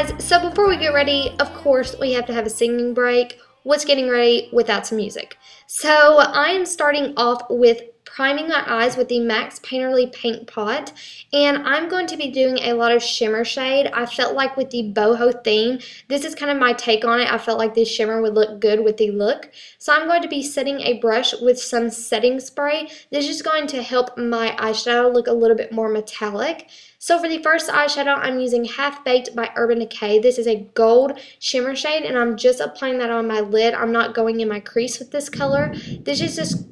guys, so before we get ready, of course, we have to have a singing break. What's getting ready without some music? So I am starting off with priming my eyes with the Max Painterly Paint Pot, and I'm going to be doing a lot of shimmer shade. I felt like with the boho theme, this is kind of my take on it. I felt like this shimmer would look good with the look. So I'm going to be setting a brush with some setting spray. This is going to help my eyeshadow look a little bit more metallic. So for the first eyeshadow, I'm using Half Baked by Urban Decay. This is a gold shimmer shade, and I'm just applying that on my lid. I'm not going in my crease with this color. This is just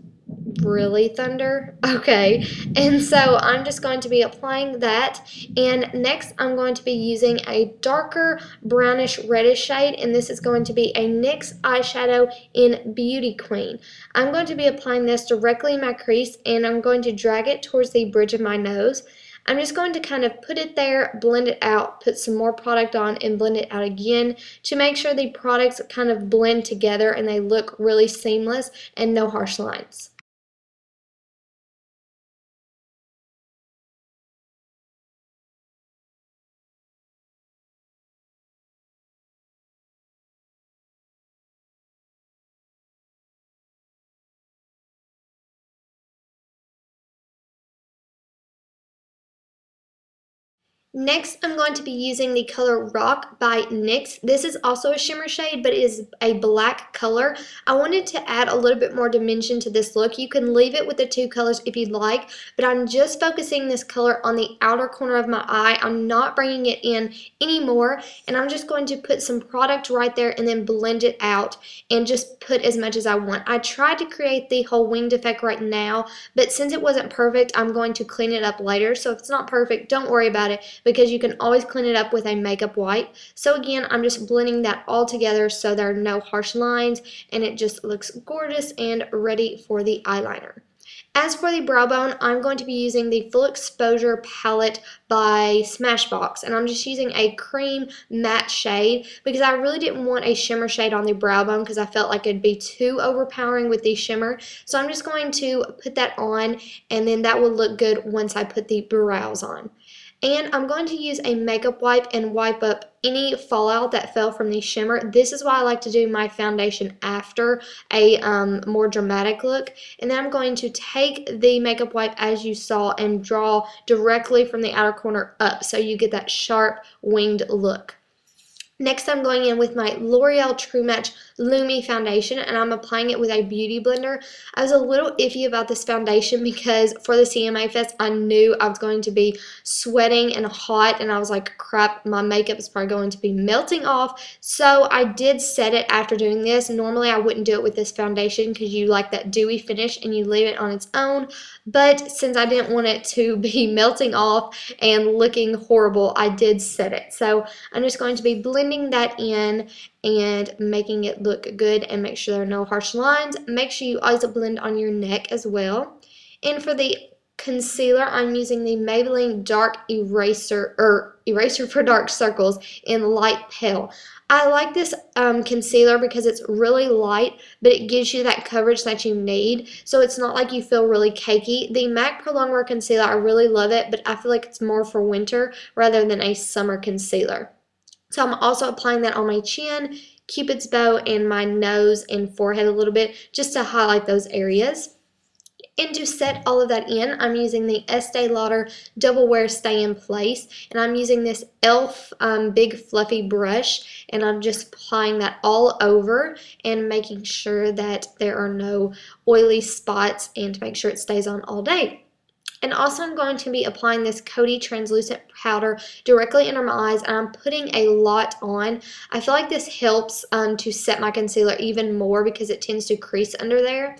really thunder. Okay, and so I'm just going to be applying that, and next I'm going to be using a darker brownish reddish shade, and this is going to be a NYX eyeshadow in Beauty Queen. I'm going to be applying this directly in my crease, and I'm going to drag it towards the bridge of my nose. I'm just going to kind of put it there, blend it out, put some more product on, and blend it out again to make sure the products kind of blend together and they look really seamless and no harsh lines. Next, I'm going to be using the color Rock by NYX. This is also a shimmer shade, but it is a black color. I wanted to add a little bit more dimension to this look. You can leave it with the two colors if you'd like, but I'm just focusing this color on the outer corner of my eye. I'm not bringing it in anymore, and I'm just going to put some product right there and then blend it out and just put as much as I want. I tried to create the whole winged effect right now, but since it wasn't perfect, I'm going to clean it up later. So if it's not perfect, don't worry about it, because you can always clean it up with a makeup wipe. So again, I'm just blending that all together so there are no harsh lines, and it just looks gorgeous and ready for the eyeliner. As for the brow bone, I'm going to be using the Full Exposure palette by Smashbox, and I'm just using a cream matte shade because I really didn't want a shimmer shade on the brow bone because I felt like it'd be too overpowering with the shimmer. So I'm just going to put that on, and then that will look good once I put the brows on. And I'm going to use a makeup wipe and wipe up any fallout that fell from the shimmer. This is why I like to do my foundation after a more dramatic look. And then I'm going to take the makeup wipe, as you saw, and draw directly from the outer corner up so you get that sharp winged look. Next, I'm going in with my L'Oreal True Match Lumi foundation, and I'm applying it with a beauty blender. I was a little iffy about this foundation because for the CMA Fest, I knew I was going to be sweating and hot, and I was like, crap, my makeup is probably going to be melting off. So I did set it after doing this. Normally, I wouldn't do it with this foundation because you like that dewy finish and you leave it on its own. But since I didn't want it to be melting off and looking horrible, I did set it. So I'm just going to be blending that in and making it look good, and make sure there are no harsh lines. Make sure you always blend on your neck as well. And for the concealer, I'm using the Maybelline Dark Eraser for Dark Circles in Light Pale. I like this concealer because it's really light, but it gives you that coverage that you need, so it's not like you feel really cakey. The MAC Pro Longwear concealer, I really love it, but I feel like it's more for winter rather than a summer concealer. So I'm also applying that on my chin, Cupid's bow, and my nose and forehead a little bit just to highlight those areas. And to set all of that in, I'm using the Estee Lauder Double Wear Stay in Place, and I'm using this e.l.f. Big Fluffy brush, and I'm just applying that all over and making sure that there are no oily spots, and to make sure it stays on all day. And also, I'm going to be applying this Koty translucent powder directly under my eyes, and I'm putting a lot on. I feel like this helps to set my concealer even more because it tends to crease under there.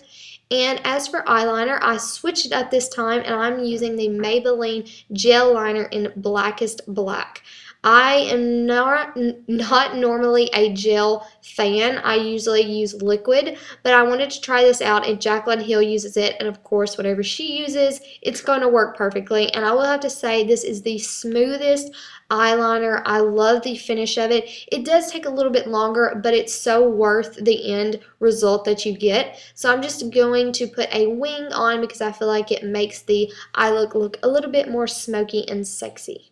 And as for eyeliner, I switched it up this time, and I'm using the Maybelline Gel Liner in Blackest Black. I am not normally a gel fan. I usually use liquid, but I wanted to try this out, and Jaclyn Hill uses it, and of course, whatever she uses, it's going to work perfectly. And I will have to say, this is the smoothest eyeliner. I love the finish of it. It does take a little bit longer, but it's so worth the end result that you get. So I'm just going to put a wing on because I feel like it makes the eye look a little bit more smoky and sexy.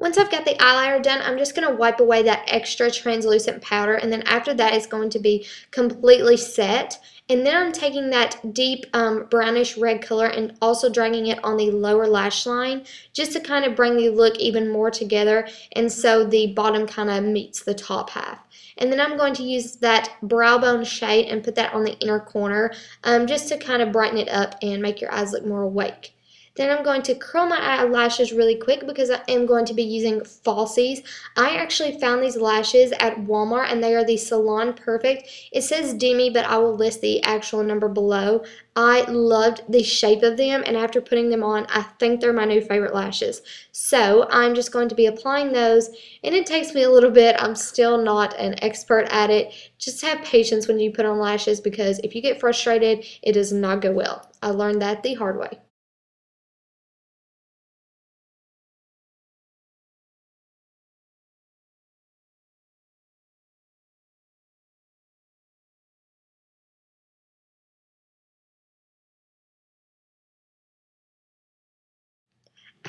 Once I've got the eyeliner done, I'm just going to wipe away that extra translucent powder, and then after that it's going to be completely set. And then I'm taking that deep brownish red color and also dragging it on the lower lash line just to kind of bring the look even more together, and so the bottom kind of meets the top half. And then I'm going to use that brow bone shade and put that on the inner corner just to kind of brighten it up and make your eyes look more awake. Then I'm going to curl my eyelashes really quick because I am going to be using falsies. I actually found these lashes at Walmart and they are the Salon Perfect. It says Demi, but I will list the actual number below. I loved the shape of them, and after putting them on, I think they're my new favorite lashes. So I'm just going to be applying those, and it takes me a little bit. I'm still not an expert at it. Just have patience when you put on lashes, because if you get frustrated, it does not go well. I learned that the hard way.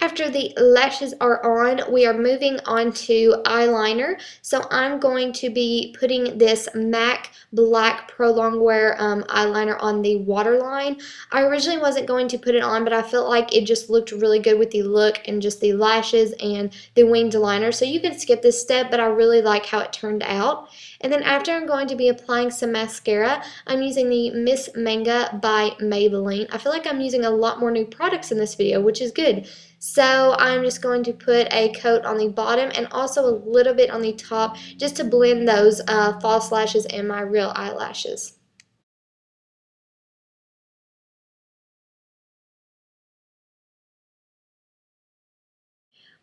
After the lashes are on, we are moving on to eyeliner. So I'm going to be putting this MAC Black Pro Longwear eyeliner on the waterline. I originally wasn't going to put it on, but I felt like it just looked really good with the look and just the lashes and the winged liner. So you can skip this step, but I really like how it turned out. And then after, I'm going to be applying some mascara. I'm using the Miss Manga by Maybelline. I feel like I'm using a lot more new products in this video, which is good. So I'm just going to put a coat on the bottom and also a little bit on the top just to blend those false lashes and my real eyelashes.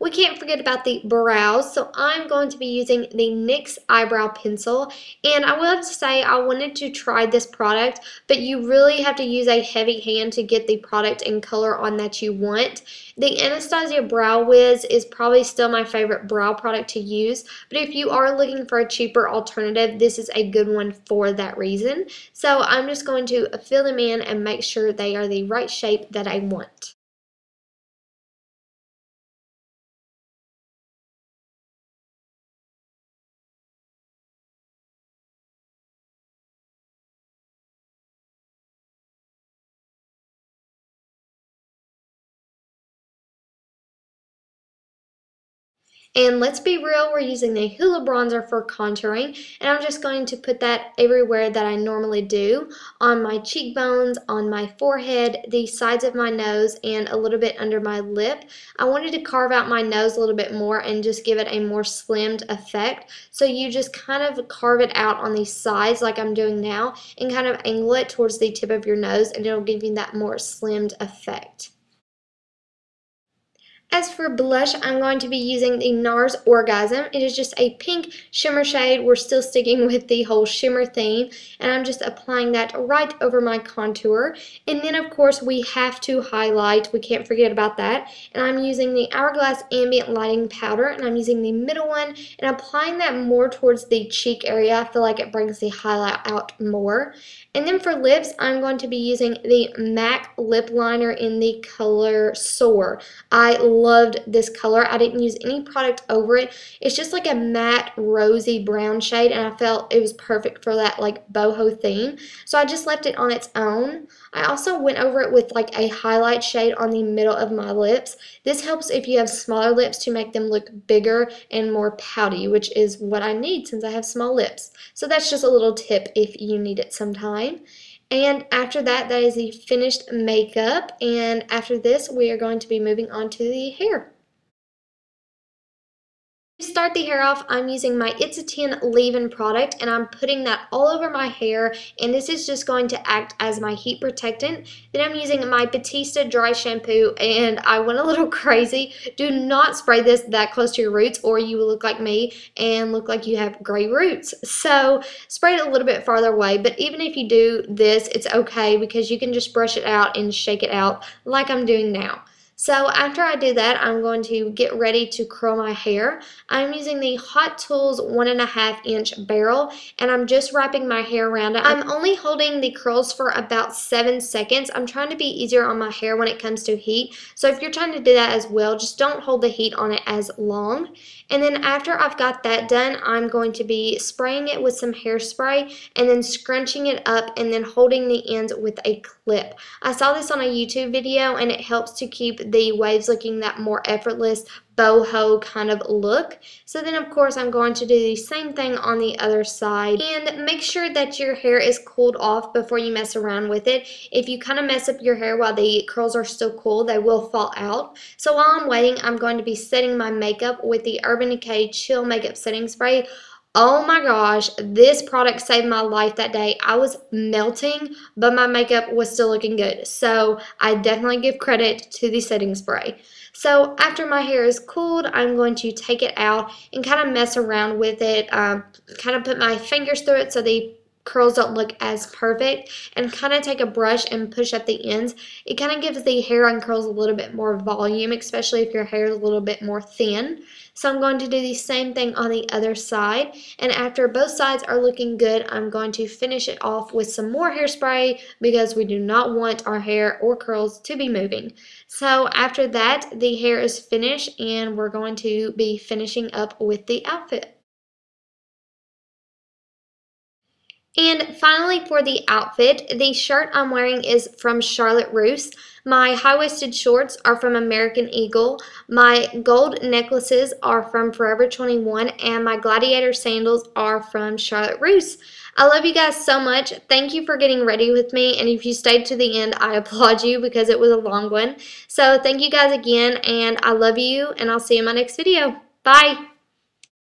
We can't forget about the brows, so I'm going to be using the NYX Eyebrow Pencil, and I will have to say I wanted to try this product, but you really have to use a heavy hand to get the product and color on that you want. The Anastasia Brow Wiz is probably still my favorite brow product to use, but if you are looking for a cheaper alternative, this is a good one for that reason. So I'm just going to fill them in and make sure they are the right shape that I want. And let's be real, we're using the Hoola bronzer for contouring, and I'm just going to put that everywhere that I normally do, on my cheekbones, on my forehead, the sides of my nose, and a little bit under my lip. I wanted to carve out my nose a little bit more and just give it a more slimmed effect. So you just kind of carve it out on the sides like I'm doing now and kind of angle it towards the tip of your nose, and it'll give you that more slimmed effect. As for blush, I'm going to be using the NARS Orgasm. It is just a pink shimmer shade. We're still sticking with the whole shimmer theme, and I'm just applying that right over my contour. And then, of course, we have to highlight. We can't forget about that. And I'm using the Hourglass Ambient Lighting Powder, and I'm using the middle one and applying that more towards the cheek area. I feel like it brings the highlight out more. And then for lips, I'm going to be using the MAC Lip Liner in the color Soar. I loved this color. I didn't use any product over it. It's just like a matte rosy brown shade, and I felt it was perfect for that like boho theme. So I just left it on its own. I also went over it with like a highlight shade on the middle of my lips. This helps if you have smaller lips to make them look bigger and more pouty, which is what I need since I have small lips. So that's just a little tip if you need it sometime. And after that, that is the finished makeup. And after this, we are going to be moving on to the hair. To start the hair off, I'm using my It's a 10 leave-in product, and I'm putting that all over my hair, and this is just going to act as my heat protectant. Then I'm using my Batista dry shampoo, and I went a little crazy. Do not spray this that close to your roots, or you will look like me and look like you have gray roots. So spray it a little bit farther away, but even if you do this, it's okay because you can just brush it out and shake it out like I'm doing now. So after I do that, I'm going to get ready to curl my hair. I'm using the Hot Tools 1.5-inch barrel, and I'm just wrapping my hair around it. I'm only holding the curls for about 7 seconds. I'm trying to be easier on my hair when it comes to heat. So if you're trying to do that as well, just don't hold the heat on it as long. And then after I've got that done, I'm going to be spraying it with some hairspray and then scrunching it up and then holding the ends with a clip. I saw this on a YouTube video, and it helps to keep the waves looking that more effortless boho kind of look. So then of course I'm going to do the same thing on the other side, and make sure that your hair is cooled off before you mess around with it. If you kind of mess up your hair while the curls are still cool, they will fall out. So while I'm waiting, I'm going to be setting my makeup with the Urban Decay Chill Makeup Setting Spray. Oh my gosh, this product saved my life that day. I was melting, but my makeup was still looking good. So I definitely give credit to the setting spray. So after my hair is cooled, I'm going to take it out and kind of mess around with it, kind of put my fingers through it so the curls don't look as perfect, and kind of take a brush and push at the ends. It kind of gives the hair and curls a little bit more volume, especially if your hair is a little bit more thin. So I'm going to do the same thing on the other side, and after both sides are looking good, I'm going to finish it off with some more hairspray because we do not want our hair or curls to be moving. So after that, the hair is finished, and we're going to be finishing up with the outfit. And finally, for the outfit, the shirt I'm wearing is from Charlotte Russe. My high-waisted shorts are from American Eagle. My gold necklaces are from Forever 21, and my gladiator sandals are from Charlotte Russe. I love you guys so much. Thank you for getting ready with me, and if you stayed to the end, I applaud you because it was a long one. So thank you guys again, and I love you, and I'll see you in my next video. Bye!